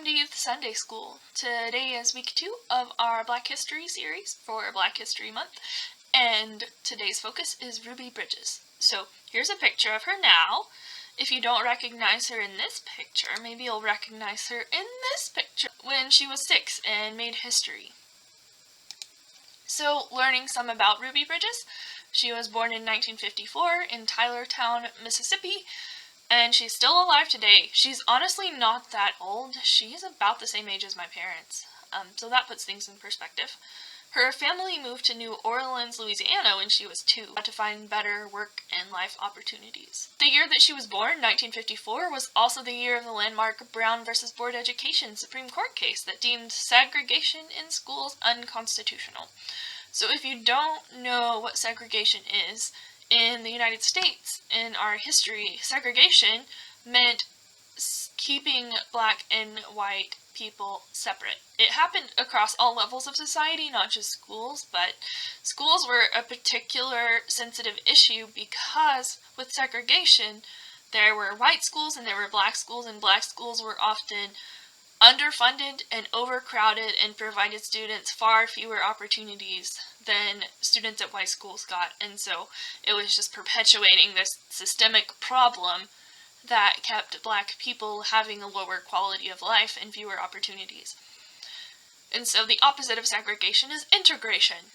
welcome to Youth Sunday School. Today is week 2 of our Black History series for Black History Month, and today's focus is Ruby Bridges. So here's a picture of her now. If you don't recognize her in this picture, maybe you'll recognize her in this picture when she was 6 and made history. So learning some about Ruby Bridges, she was born in 1954 in Tylertown, Mississippi, and she's still alive today. She's honestly not that old. She's about the same age as my parents. So that puts things in perspective. Her family moved to New Orleans, Louisiana when she was 2 to find better work and life opportunities. The year that she was born, 1954, was also the year of the landmark Brown v. Board of Education Supreme Court case that deemed segregation in schools unconstitutional. So if you don't know what segregation is, in the United States, in our history, segregation meant keeping black and white people separate. It happened across all levels of society, not just schools, but schools were a particular sensitive issue because with segregation, there were white schools and there were black schools, and black schools were often underfunded and overcrowded and provided students far fewer opportunities than students at white schools got. And so it was just perpetuating this systemic problem that kept black people having a lower quality of life and fewer opportunities. And so the opposite of segregation is integration,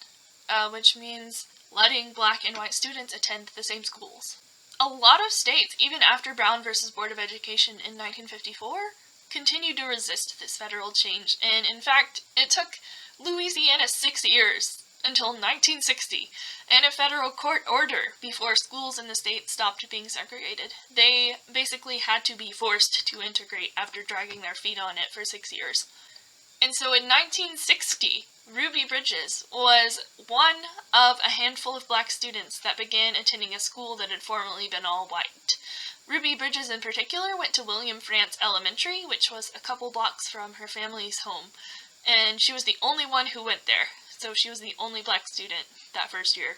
which means letting black and white students attend the same schools. A lot of states, even after Brown v. Board of Education in 1954, continued to resist this federal change, and in fact, it took Louisiana 6 years until 1960 and a federal court order before schools in the state stopped being segregated. They basically had to be forced to integrate after dragging their feet on it for 6 years. And so in 1960, Ruby Bridges was one of a handful of black students that began attending a school that had formerly been all white. Ruby Bridges in particular went to William Frantz Elementary, which was a couple blocks from her family's home, and she was the only one who went there, so she was the only black student that first year.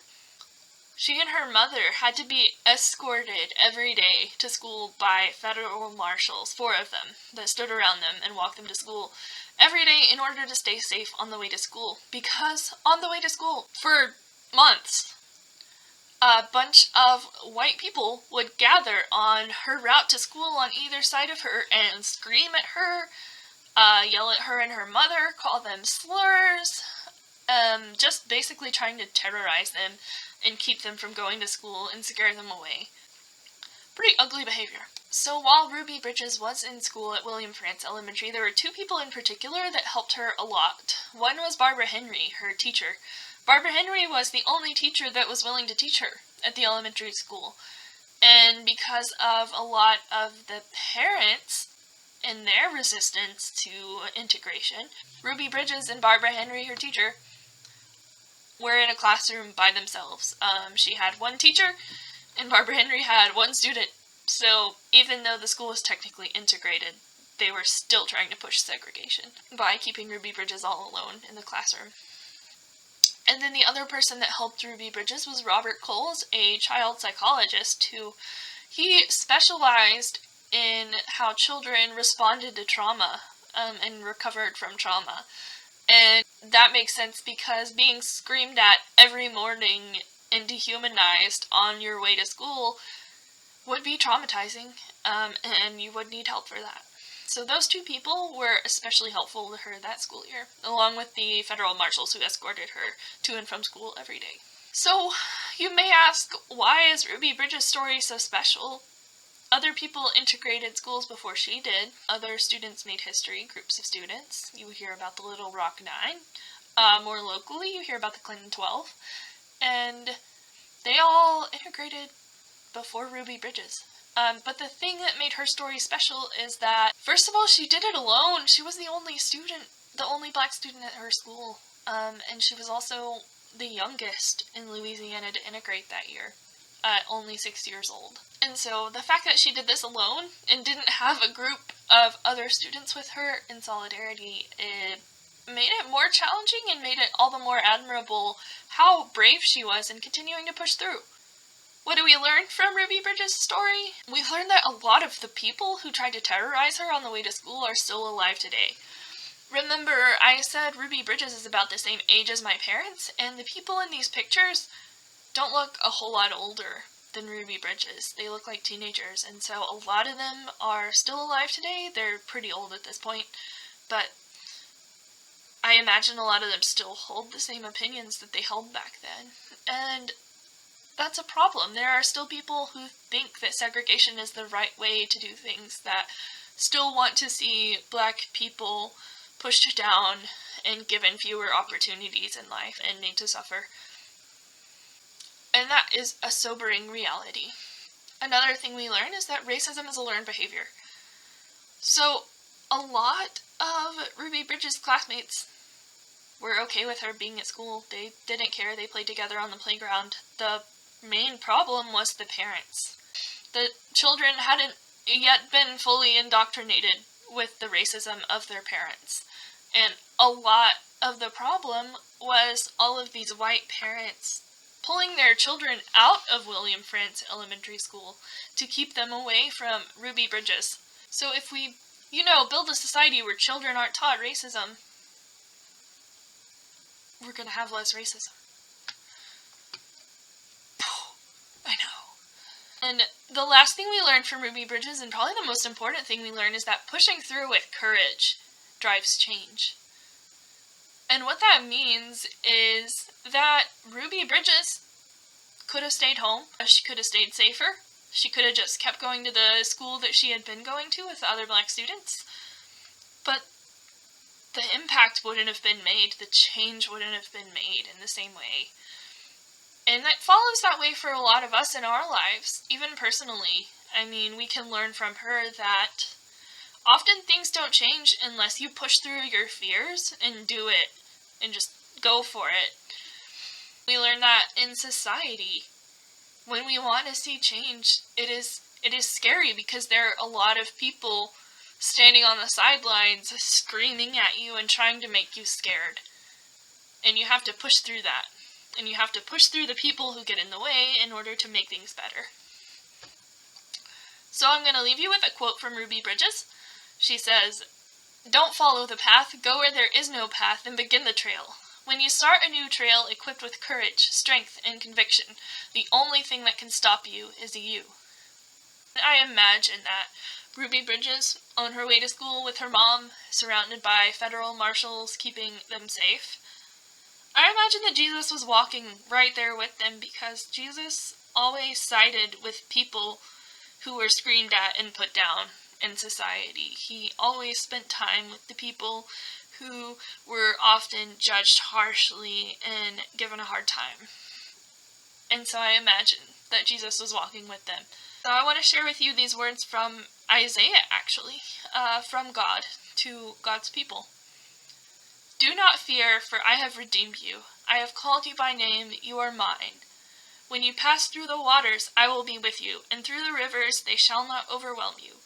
She and her mother had to be escorted every day to school by federal marshals, 4 of them, that stood around them and walked them to school every day in order to stay safe on the way to school, because on the way to school, for months, a bunch of white people would gather on her route to school on either side of her and scream at her, yell at her and her mother, call them slurs, just basically trying to terrorize them and keep them from going to school and scare them away. Pretty ugly behavior. So while Ruby Bridges was in school at William Frantz Elementary, there were 2 people in particular that helped her a lot. One was Barbara Henry, her teacher. Barbara Henry was the only teacher that was willing to teach her at the elementary school. And because of a lot of the parents and their resistance to integration, Ruby Bridges and Barbara Henry, her teacher, were in a classroom by themselves. She had 1 teacher, and Barbara Henry had 1 student. So even though the school was technically integrated, they were still trying to push segregation by keeping Ruby Bridges all alone in the classroom. And then the other person that helped Ruby Bridges was Robert Coles, a child psychologist he specialized in how children responded to trauma and recovered from trauma. And that makes sense because being screamed at every morning and dehumanized on your way to school would be traumatizing, and you would need help for that. So those 2 people were especially helpful to her that school year, along with the federal marshals who escorted her to and from school every day. So you may ask, why is Ruby Bridges' story so special? Other people integrated schools before she did. Other students made history, groups of students. You hear about the Little Rock 9. More locally, you hear about the Clinton 12. And they all integrated before Ruby Bridges. But the thing that made her story special is that, first of all, she did it alone. She was the only black student at her school. And she was also the youngest in Louisiana to integrate that year, at only 6 years old. And so the fact that she did this alone and didn't have a group of other students with her in solidarity, it made it more challenging and made it all the more admirable how brave she was in continuing to push through. What do we learn from Ruby Bridges' story? We learn that a lot of the people who tried to terrorize her on the way to school are still alive today. Remember, I said Ruby Bridges is about the same age as my parents, and the people in these pictures don't look a whole lot older than Ruby Bridges. They look like teenagers, and so a lot of them are still alive today. They're pretty old at this point, but I imagine a lot of them still hold the same opinions that they held back then. And that's a problem. There are still people who think that segregation is the right way to do things, that still want to see black people pushed down and given fewer opportunities in life and made to suffer. And that is a sobering reality. Another thing we learn is that racism is a learned behavior. So, a lot of Ruby Bridges' classmates were okay with her being at school. They didn't care. They played together on the playground. The main problem was the parents. The children hadn't yet been fully indoctrinated with the racism of their parents. And a lot of the problem was all of these white parents pulling their children out of William Frantz Elementary School to keep them away from Ruby Bridges. So if we, build a society where children aren't taught racism, we're gonna have less racism. I know. And the last thing we learned from Ruby Bridges, and probably the most important thing we learned, is that pushing through with courage drives change. And what that means is that Ruby Bridges could have stayed home. She could have stayed safer. She could have just kept going to the school that she had been going to with the other black students. But the impact wouldn't have been made. The change wouldn't have been made in the same way. And that follows that way for a lot of us in our lives, even personally. I mean, we can learn from her that often things don't change unless you push through your fears and do it and just go for it. We learn that in society, when we want to see change, it is scary because there are a lot of people standing on the sidelines screaming at you and trying to make you scared. And you have to push through that. And you have to push through the people who get in the way in order to make things better. So I'm going to leave you with a quote from Ruby Bridges. She says, "Don't follow the path, go where there is no path, and begin the trail. When you start a new trail equipped with courage, strength, and conviction, the only thing that can stop you is you." I imagine that Ruby Bridges, on her way to school with her mom, surrounded by federal marshals keeping them safe, I imagine that Jesus was walking right there with them because Jesus always sided with people who were screamed at and put down in society. He always spent time with the people who were often judged harshly and given a hard time. And so I imagine that Jesus was walking with them. So I want to share with you these words from Isaiah, actually, from God to God's people. "Do not fear, for I have redeemed you. I have called you by name, you are mine. When you pass through the waters, I will be with you, and through the rivers, they shall not overwhelm you.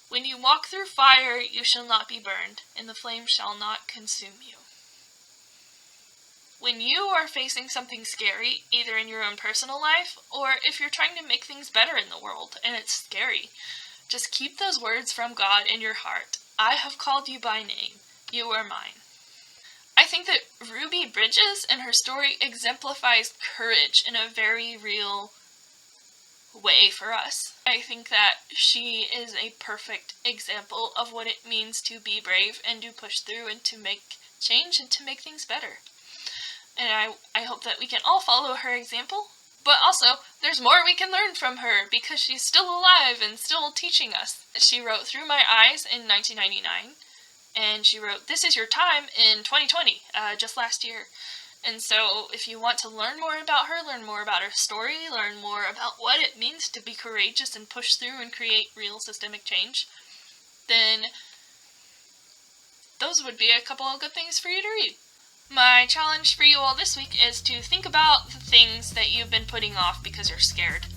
When you walk through fire, you shall not be burned, and the flame shall not consume you." When you are facing something scary, either in your own personal life, or if you're trying to make things better in the world, and it's scary, just keep those words from God in your heart. I have called you by name. You are mine. I think that Ruby Bridges and her story exemplifies courage in a very real way for us. I think that she is a perfect example of what it means to be brave and to push through and to make change and to make things better. And I hope that we can all follow her example, but also there's more we can learn from her because she's still alive and still teaching us. She wrote Through My Eyes in 1999, and she wrote This Is Your Time in 2020, just last year. And so if you want to learn more about her, learn more about her story, learn more about what it means to be courageous and push through and create real systemic change, then those would be a couple of good things for you to read. My challenge for you all this week is to think about the things that you've been putting off because you're scared.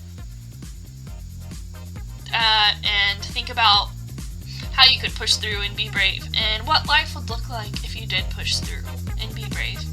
And think about how you could push through and be brave, and what life would look like if you did push through and be brave.